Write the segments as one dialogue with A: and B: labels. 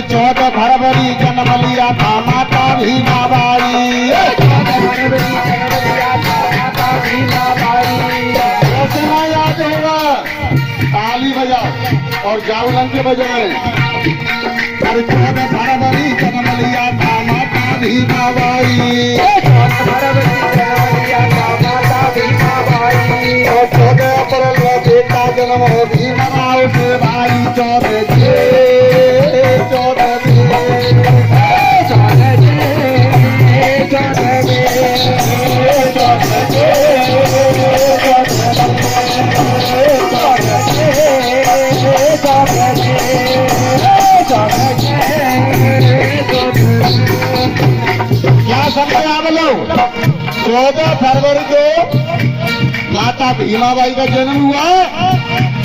A: 14 फरवरी जन्म लिया था माता भीमाबाई। कैसे ना याद होगा, ताली बजाओ और जावलन के बजाए। 14 फरवरी जन्म लिया था माता भीमाबाई। 14 अप्रैल में बेटा जन्म हो भीमराव से भाई। 14 फरवरी को माता भीमाबाई का जन्म हुआ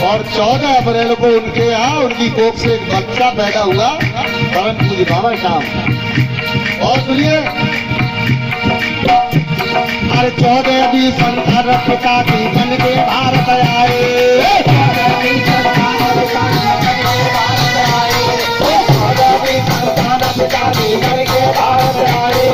A: और 14 अप्रैल को उनके यहाँ उनकी कोख से एक बच्चा पैदा हुआ करण पूजी बाबा शाम। और सुनिए, अरे 14 भी संतान पिता की बन के भारत आए। 14 भी संतान पिता की बन के भारत आए।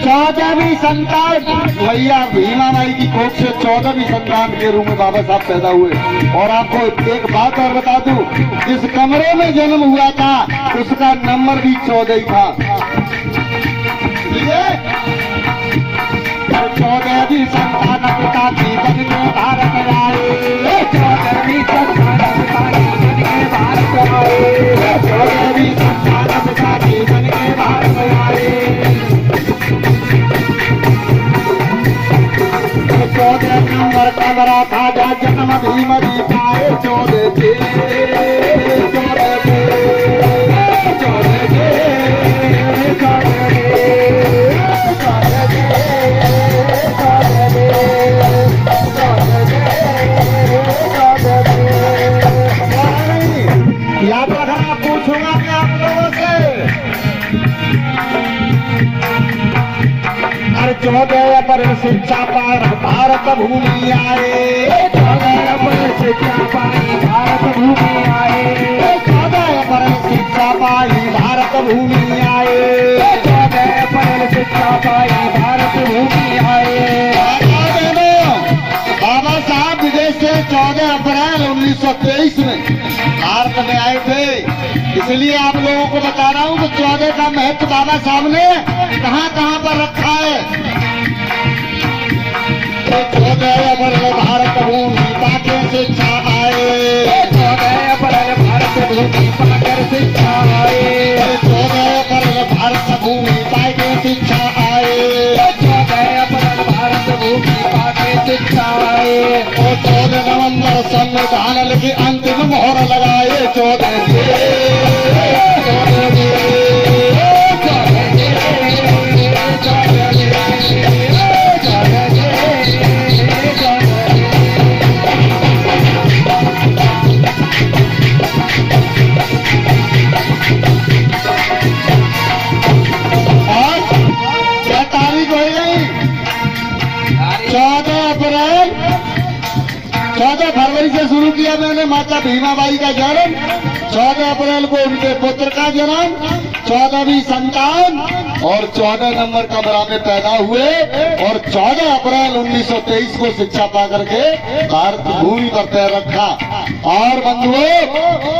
A: चौदहवीं संतान भैया भीमाबाई की कोख से 14वीं संतान के रूप में बाबा साहब पैदा हुए। और आपको एक बात और बता दूं, जिस कमरे में जन्म हुआ था उसका नंबर भी 14 ही था। 14वीं संतान पिता की बन के भारत आए। 14वीं संतान पिता की बन के भारत आए। 14वीं संतान पिता की बन के भारत आए। 14 नंबर कमरा था जहाँ जन्म भीम जी पाए। 14 याद रखना, पूछूंगा मैं आप लोगों से। 14 अप्रैल शिक्षा पाए भारत भूमि आए। 14 अप्रैल शिक्षा पाई भारत भूमि आए। 14 अप्रैल शिक्षा पाई भारत भूमि आए। 14 अप्रैल शिक्षा पाई भारत भूमि आए। बाबा साहब विदेश से 14 अप्रैल 1923 में भारत में आए थे। इसलिए आप लोगों को बता रहा हूँ कि 14 का महत्व बाबा साहब ने कहाँ कहाँ पर रखा है। 14 अप्रैल भारत भूमि पाकर शिक्षा आए। 14 अप्रैल भारत भूमि पाकर शिक्षा आए। 14 अप्रैल भारत भूमि पाकर शिक्षा आए। 14 अप्रैल भारत भूमि पाकर शिक्षा आए। और 14 नवंबर संविधान लिखी अंतिम मोहर लगाए। 14 14 फरवरी से शुरू किया मैंने माता भीमाबाई का जन्म। 14 अप्रैल को उनके पुत्र का जन्म, 14वीं संतान और 14 नंबर कमरा में पैदा हुए। और 14 अप्रैल 1923 को शिक्षा पा करके भारत भूमि पर पैर रखा। और बंधुओं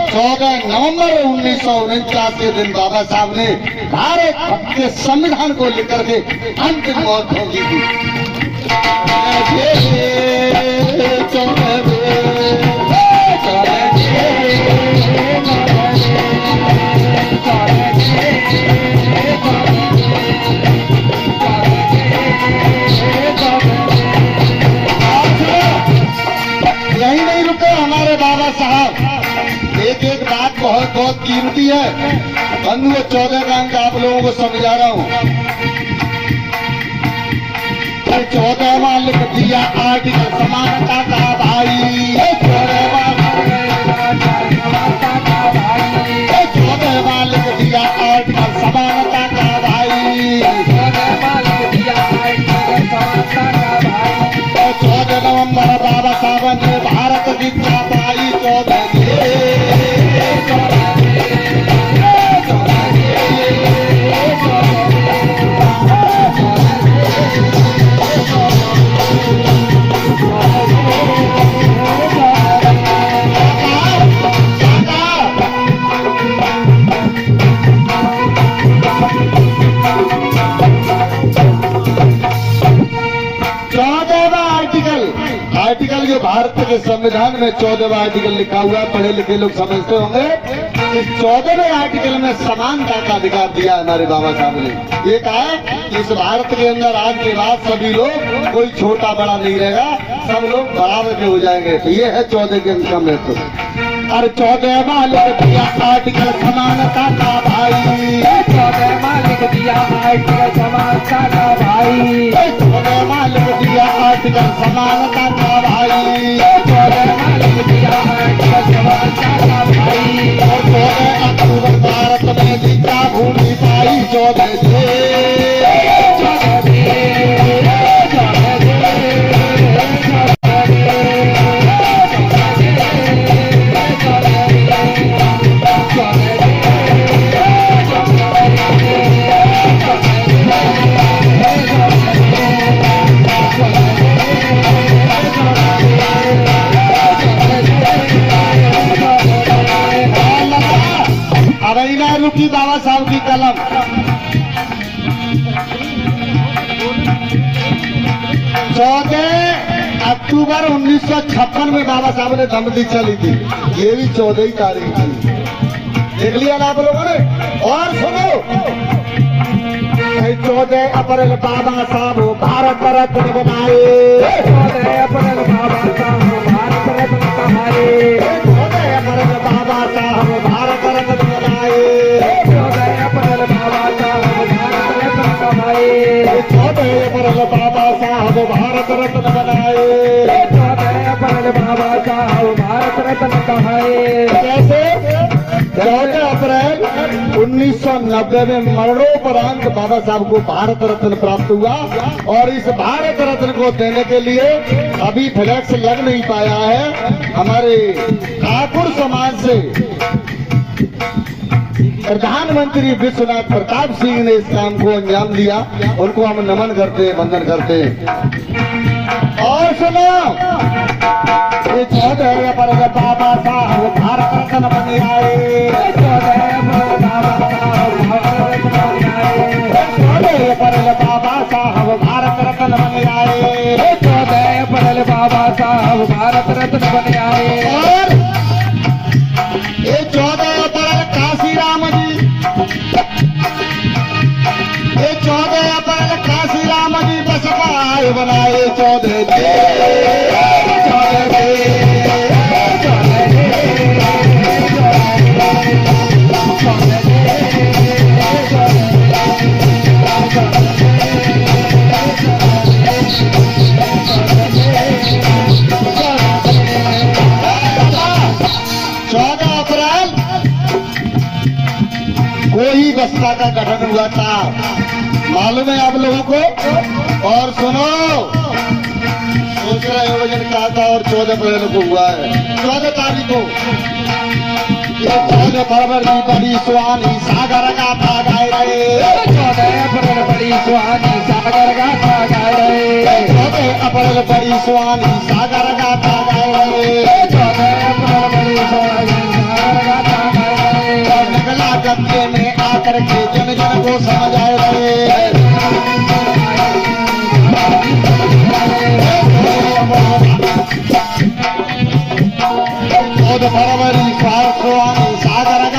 A: 14 नवंबर 1949 के दिन बाबा साहब ने भारत के संविधान को लेकर के अंतिम मौत भोगी थी। यही नहीं रुके हमारे बाबा साहब, एक एक बात बहुत बहुत कीमती है। बंधुओं 14 का अंक आप लोगों को समझा रहा हूँ। 14वां लिख दिया आर्टिकल समानता का भाई, 14वां लिख दिया आर्टिकल समानता का भाई, 14 नवंबर बाबा साहब ने भारत की पाई 14 आर्टिकल जो भारत के संविधान में 14वां आर्टिकल लिखा हुआ है, पढ़े लिखे लोग समझते होंगे। इस 14वें आर्टिकल में समानता का अधिकार दिया हमारे बाबा साहब ने। ये कहा है कि इस भारत के अंदर आज के बाद सभी लोग, कोई छोटा बड़ा नहीं रहेगा, सब लोग बराबर के हो जाएंगे। तो ये है 14 के अंक में। तो और 14वां लिख दिया आर्टिकल समानता का भाई,
B: 14वां लिख दिया आर्टिकल समानता का भाई,
A: 14वां लिख दिया आर्टिकल समानता का भाई,
B: 14वां लिख दिया आर्टिकल समानता का भाई।
A: और 14 अक्टूबर भारत में जीता भूमि पाई 14 रुकी बाबा साहब की कलम। 14 अक्टूबर 1956 में बाबा साहब ने दम दीक्षा ली थी। ये भी 14 तारीख थी। देख लिया ना आप लोगों ने। और सुनो 14 अप्रैल बाबा साहब भारत रत्न बनाए,
B: 14 अप्रैल बाबा साहब भारत रत्न कमाए,
A: 14 अप्रैल बाबा साहब भारत रत्न बनाए,
B: 14 अप्रैल बाबा साहब भारत रत्न कमाए,
A: 14 अप्रैल बाबा साहब भारत रत्न बनाए,
B: 14 अप्रैल बाबा साहब भारत रत्न कमाए।
A: कैसे 14 अप्रैल 1990 में मरणोपरांत बाबा साहब को भारत रत्न प्राप्त हुआ। और इस भारत रत्न को देने के लिए अभी फ्लैक्स लग नहीं पाया है। हमारे ठाकुर समाज से प्रधानमंत्री विश्वनाथ प्रताप सिंह ने इस काम को अंजाम दिया। उनको हम नमन करते हैं, वंदन करते हैं। और सुनो ये 14 अप्रैल बाबा साहब भारत रत्न बन आए,
B: 14 अप्रैल बाबा साहब भारत रत्न बन आए,
A: 14 अप्रैल बाबा साहब भारत रत्न बन आए,
B: 14 अप्रैल बाबा साहब भारत रत्न बन आए।
A: और ये 14 अप्रैल काशीराम जी, ये 14 अप्रैल काशीराम जी बसपा आए बनाए 14 कोई बसपा का गठन हुआ था, मालूम है आप लोगों को। और सुनो दूसरा आयोजन कहा था और 14 अप्रैल को हुआ है। 14 तारीख को ये 14 फरवरी बड़ी सुहानी सागर गाथा गाए रहे,
B: 14 अप्रैल बड़ी सुहानी सागर गाथा गाए रहे,
A: 14 अप्रैल बड़ी सुहानी सागर गाथा गाए रहे,
B: 14 अप्रैल
A: करके जन जन को समझ आए रहे। 14 फरवरी 1800 सागर